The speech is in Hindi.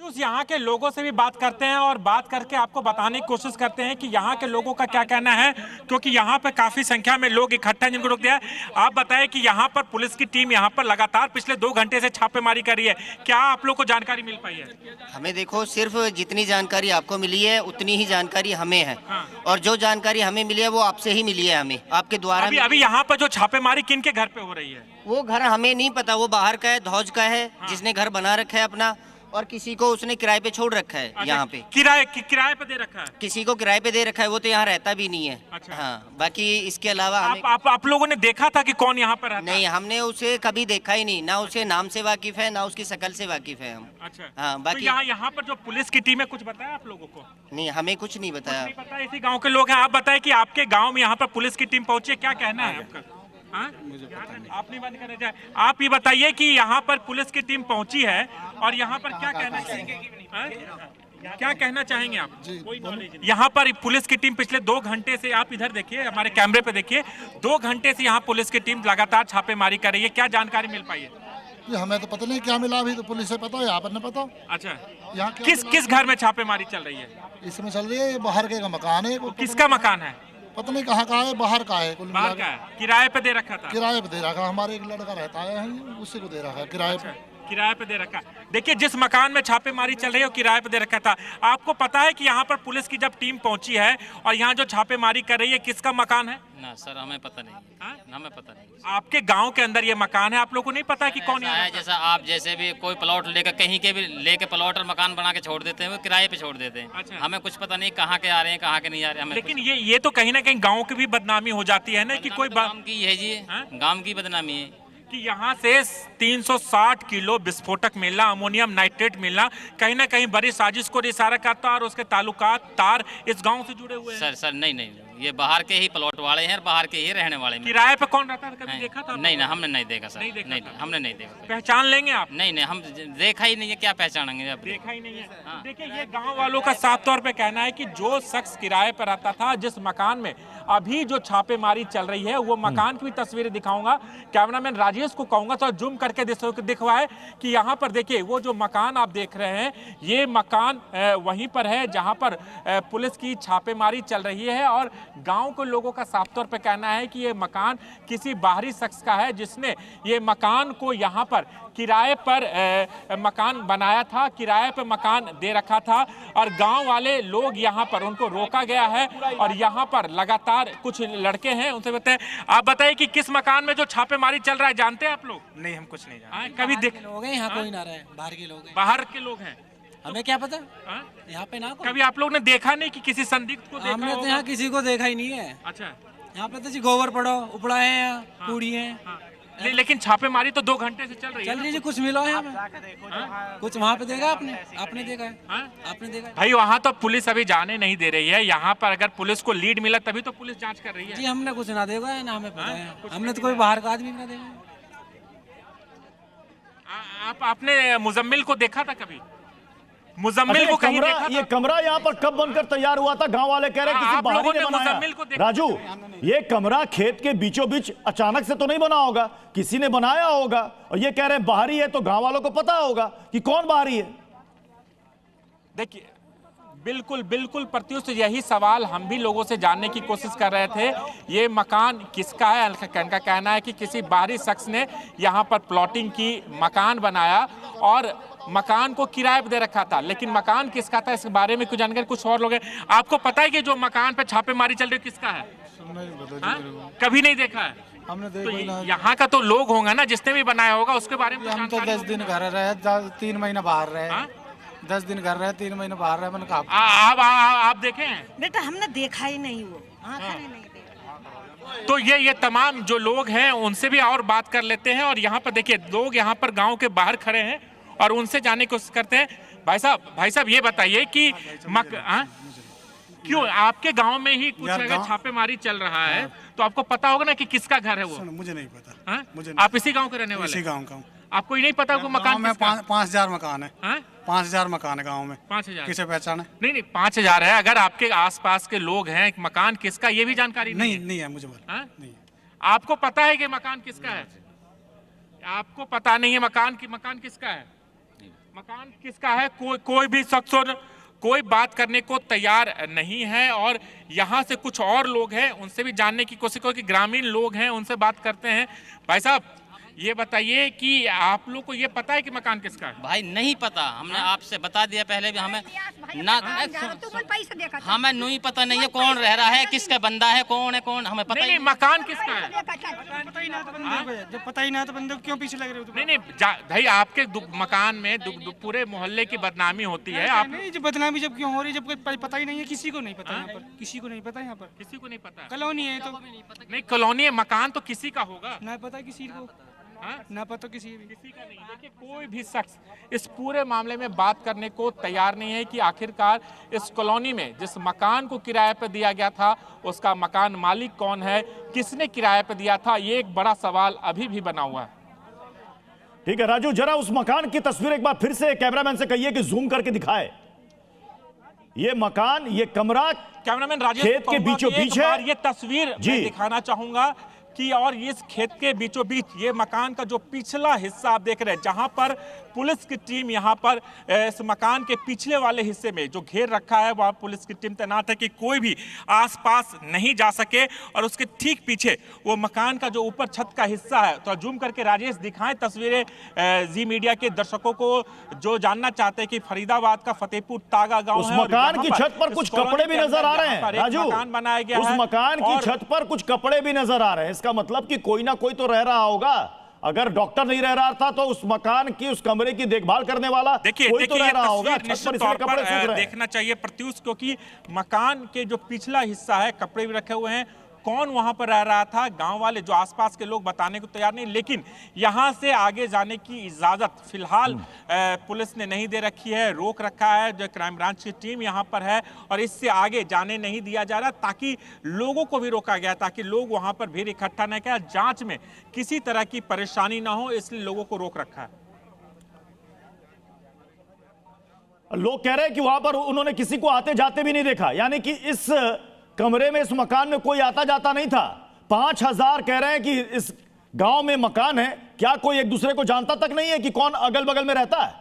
प्रत्युष यहाँ के लोगों से भी बात करते हैं और बात करके आपको बताने की कोशिश करते हैं कि यहाँ के लोगों का क्या कहना है, क्योंकि यहाँ पर काफी संख्या में लोग इकट्ठा हैं जिनको रोक दिया है। आप बताएं कि यहाँ पर पुलिस की टीम यहाँ पर लगातार पिछले 2 घंटे से छापेमारी कर रही है, क्या आप लोग को जानकारी मिल पाई है? हमें देखो, सिर्फ जितनी जानकारी आपको मिली है उतनी ही जानकारी हमें है। हाँ। और जो जानकारी हमें मिली है वो आपसे ही मिली है, हमें आपके द्वारा। अभी यहाँ पर जो छापेमारी किन के घर पे हो रही है? वो घर हमें नहीं पता, वो बाहर का है, धौज का है। हाँ। जिसने घर बना रखा है अपना, और किसी को उसने किराए पे छोड़ रखा है। अच्छा, यहाँ पे किराए पे दे रखा है, किसी को किराए पे दे रखा है, वो तो यहाँ रहता भी नहीं है। अच्छा। हाँ, बाकी इसके अलावा आप लोगों ने देखा था कि कौन यहाँ पर रहता? नहीं, हमने उसे कभी देखा ही नहीं, ना उसे नाम से वाकिफ है ना उसकी शक्ल से वाकिफ है हम। अच्छा। हाँ, बाकी तो यहाँ पर जो पुलिस की टीम है, कुछ बताया आप लोगों को? नहीं, हमें कुछ नहीं बताया। नहीं पता, इसी गाँव के लोग हैं। आप बताए कि आपके गाँव में यहाँ पर पुलिस की टीम पहुंची है, क्या कहना है आपका? मुझे पता नहीं। आप नहीं बंद करने जाए। आप ये बताइए कि यहाँ पर पुलिस की टीम पहुंची है और यहाँ पर क्या कहना चाहेंगे? क्या कहना चाहेंगे आप? यहाँ पर पुलिस की टीम पिछले 2 घंटे से, आप इधर देखिए, हमारे कैमरे पे देखिए, 2 घंटे से यहाँ पुलिस की टीम लगातार छापेमारी कर रही है, क्या जानकारी मिल पाई है? ये हमें तो पता नहीं क्या मिला, अभी तो पुलिस से पता है, यहाँ पर नहीं पता। अच्छा, यहाँ किस घर में छापेमारी चल रही है? इसमें चल रही है, बाहर के का मकान है। किसका मकान है? पता नहीं कहाँ का है, बाहर का है। बाहर का है, किराए पे दे रखा था? किराए पे दे रखा, हमारे एक लड़का रहता है, उसी को दे रखा है किराए पे। किराए पे दे रखा। देखिए, जिस मकान में छापेमारी चल रही है वो किराए पे दे रखा था। आपको पता है कि यहाँ पर पुलिस की जब टीम पहुंची है और यहाँ जो छापेमारी कर रही है, किसका मकान है? ना सर, हमें पता नहीं है। हमें पता नहीं। आपके गांव के अंदर ये मकान है, आप लोगों को नहीं पता कि कौन है? जैसा आप जैसे भी कोई प्लॉट लेकर कहीं के भी लेके प्लॉट और मकान बना के छोड़ देते हैं, वो किराए पे छोड़ देते हैं। अच्छा। हमें कुछ पता नहीं कहाँ के आ रहे हैं, कहाँ के नहीं आ रहे हैं। लेकिन ये तो कहीं ना कहीं गाँव की भी बदनामी हो जाती है ना, कि कोई गाँव की है जी, गाँव की बदनामी है कि यहाँ से 360 किलो विस्फोटक मिलना, अमोनियम नाइट्रेट मिलना, कहीं ना कहीं बड़ी साजिश को इशारा करता और उसके ताल्लुकात तार इस गांव से जुड़े हुए हैं। सर नहीं, ये बाहर के ही प्लॉट वाले हैं, बाहर के ही रहने वाले हैं। किराए पे कौन रहता था, कभी देखा था? नहीं, हमने नहीं देखा सर। नहीं, हमने नहीं देखा। पहचान लेंगे आप? नहीं, हम देखा ही नहीं है, क्या पहचानेंगे? देखा ही नहीं है। देखिए, ये गाँव वालों का साफ तौर पे कहना है कि जो शख्स किराए पर रहता था, जिस मकान में अभी जो छापेमारी चल रही है, वो मकान की भी तस्वीरें दिखाऊंगा। कैमरामैन राजेश को कहूंगा तो जूम करके दिखवाए कि यहाँ पर देखिए, वो जो मकान आप देख रहे हैं, ये मकान वहीं पर है जहाँ पर पुलिस की छापेमारी चल रही है। और गांव के लोगों का साफ तौर पर कहना है कि ये मकान किसी बाहरी शख्स का है, जिसने ये मकान को यहाँ पर किराए पर मकान बनाया था, किराए पर मकान दे रखा था। और गांव वाले लोग यहाँ पर, उनको रोका गया है और यहाँ पर लगातार कुछ लड़के हैं, उनसे बताएं। आप बताइए कि किस मकान में जो छापेमारी चल रहा है, जानते हैं आप लोग? नहीं, हम कुछ नहीं जानते। कभी देख लोग हैं यहाँ, कोई ना रहे, बाहर के लोग हैं। बाहर के लोग हैं, हमें क्या पता यहाँ पे ना। कभी आप लोग ने देखा नहीं कि किसी संदिग्ध को देखा? हमने तो यहाँ किसी को देखा ही नहीं है। अच्छा, यहाँ पे तो जी गोबर पड़ो उपड़ा है, यहाँ कूड़ी है। लेकिन छापेमारी तो 2 घंटे से चल रही है। जी, कुछ मिला है हमें? कुछ वहाँ पे देखा आपने देखा है? आपने देखा भाई? वहाँ तो पुलिस अभी जाने नहीं दे रही है। यहाँ पर अगर पुलिस को लीड मिला तभी तो पुलिस जांच कर रही है। जी, हमने कुछ ना देखा है, ना हमें पता है। हमने तो कोई बाहर का आदमी ना देखा। आपने मुजम्मिल को देखा था कभी? मुजम्मिल को कहीं देखा था? ये कमरा यहाँ पर कब बनकर तैयार हुआ था? गांव वाले कह रहे हैं किसी बाहरी ने बनाया। राजू, ये कमरा खेत के बीचों बीच अचानक से तो नहीं बना होगा, किसी ने बनाया होगा। और ये कह रहे हैं बाहरी है, तो गांव वालों को पता होगा कि कौन बाहरी है। देखिए, बिल्कुल प्रत्युष, यही सवाल हम भी लोगों से जानने की कोशिश कर रहे थे। ये मकान किसका है? का कहना है कि किसी बाहरी शख्स ने यहाँ पर प्लॉटिंग की, मकान बनाया और मकान को किराए पे दे रखा था। लेकिन मकान किसका था, इसके बारे में कुछ जानकारी कुछ और लोग हैं। आपको पता है कि जो मकान पे छापेमारी चल रही है किसका है? कभी नहीं देखा है? हमने तो यहाँ का तो लोग होंगे ना, जिसने भी बनाया होगा, उसके बारे में। हम तो 10 दिन घर रहे, 3 महीने बाहर रहे। 10 दिन घर रहे, 3 महीने बाहर रहे। मैंने कहा आप देखे हैं? बेटा, हमने देखा ही नहीं, वो नहीं देखा। तो ये तमाम जो लोग हैं उनसे भी और बात कर लेते हैं। और यहाँ पर देखिए, लोग यहाँ पर गांव के बाहर खड़े हैं और उनसे जानने की कोशिश करते हैं। भाई साहब ये बताइए कि क्यों आपके गांव में ही कुछ अगर छापेमारी चल रहा है तो आपको पता होगा ना कि किसका घर है वो? मुझे नहीं पता। मुझे आप इसी गांव के रहने वाले? इसी गांव का। आपको ही नहीं पता वो मकान में? 5000 मकान है। 5000 मकान है गाँव में। 5000 किसे पहचान है? नहीं, 5000 है। अगर आपके आसपास के लोग हैं, मकान किसका ये भी जानकारी नहीं है मुझे। नहीं। आपको पता है कि मकान किसका है? आपको पता नहीं है मकान किसका है? मकान किसका है कोई भी शख्स कोई बात करने को तैयार नहीं है। और यहाँ से कुछ और लोग हैं, उनसे भी जानने की कोशिश करो कि ग्रामीण लोग हैं, उनसे बात करते हैं। भाई साहब ये बताइए कि आप लोग को ये पता है कि मकान किसका है? भाई नहीं पता, हमने आपसे बता दिया पहले भी, हमें ना हमें नहीं पता नहीं है कौन रह रहा है, किसका बंदा है, कौन है कौन, हमें पता नहीं। मकान किसका है पता ही ना तो बंदे को, जब पता ही ना तो बंदे को क्यों पीछे लग रहे हो? नहीं भाई आपके मकान में पूरे मोहल्ले की बदनामी होती है। आप नहीं, जब बदनामी जब क्यों हो रही है, जब कोई पता ही नहीं है, किसी को नहीं पता यहाँ पर, किसी को नहीं पता यहाँ पर, किसी को नहीं पता। कॉलोनी है तो नहीं, कॉलोनी है, मकान तो किसी का होगा ना, पता किसी को ना, पता किसी का नहीं। देखिए कोई भी शख्स इस पूरे मामले में बात करने को तैयार नहीं है कि आखिरकार इस कॉलोनी में जिस मकान को किराए पर दिया गया था उसका मकान मालिक कौन है, किसने किराए पर दिया था, ये एक बड़ा सवाल अभी भी बना हुआ है। ठीक है राजू, जरा उस मकान की तस्वीर एक बार फिर से कैमरामैन से कहिए कि जूम करके दिखाए। ये मकान, ये कमरा कैमरामैन राजेश खेत के बीचों बीच है। ये तस्वीर मैं दिखाना चाहूंगा कि और इस खेत के बीचों बीच ये मकान का जो पिछला हिस्सा आप देख रहे हैं, जहां पर पुलिस की टीम यहां पर इस मकान के पिछले वाले हिस्से में जो घेर रखा है वहां पुलिस की टीम तैनात है कि कोई भी आसपास नहीं जा सके। और उसके ठीक पीछे वो मकान का जो ऊपर छत का हिस्सा है, तो जूम करके राजेश दिखाएं तस्वीरें जी मीडिया के दर्शकों को जो जानना चाहते हैं कि फरीदाबाद का फतेहपुर तागा गांव उस मकान की छत पर कुछ कपड़े भी नजर आ रहे हैं राजू, मकान बनाया गया उस मकान की छत पर कुछ कपड़े भी नजर आ रहे हैं। इसका मतलब कि कोई ना कोई तो रह रहा होगा। अगर डॉक्टर नहीं रह रहा था तो उस मकान की, उस कमरे की देखभाल करने वाला कोई तो रह रहा होगा। निश्चित तौर पर देखना चाहिए प्रत्युष, क्योंकि मकान के जो पिछला हिस्सा है कपड़े भी रखे हुए हैं, कौन वहां पर रह रहा था, गांव वाले जो आसपास के लोग बताने को तैयार नहीं। लेकिन यहां से आगे जाने की इजाजत फिलहाल पुलिस ने नहीं दे रखी है, रोक रखा है जो क्राइम ब्रांच की टीम यहां पर है, और इससे आगे जाने नहीं दिया जा रहा, ताकि लोगों को भी रोका गया, ताकि लोग वहां पर भीड़ इकट्ठा न करें, जांच में किसी तरह की परेशानी ना हो, इसलिए लोगों को रोक रखा है। लोग कह रहे हैं कि वहां पर उन्होंने किसी को आते जाते भी नहीं देखा, यानी कि इस कमरे में, इस मकान में कोई आता जाता नहीं था। 5000 कह रहे हैं कि इस गांव में मकान है, क्या कोई एक दूसरे को जानता तक नहीं है कि कौन अगल बगल में रहता है?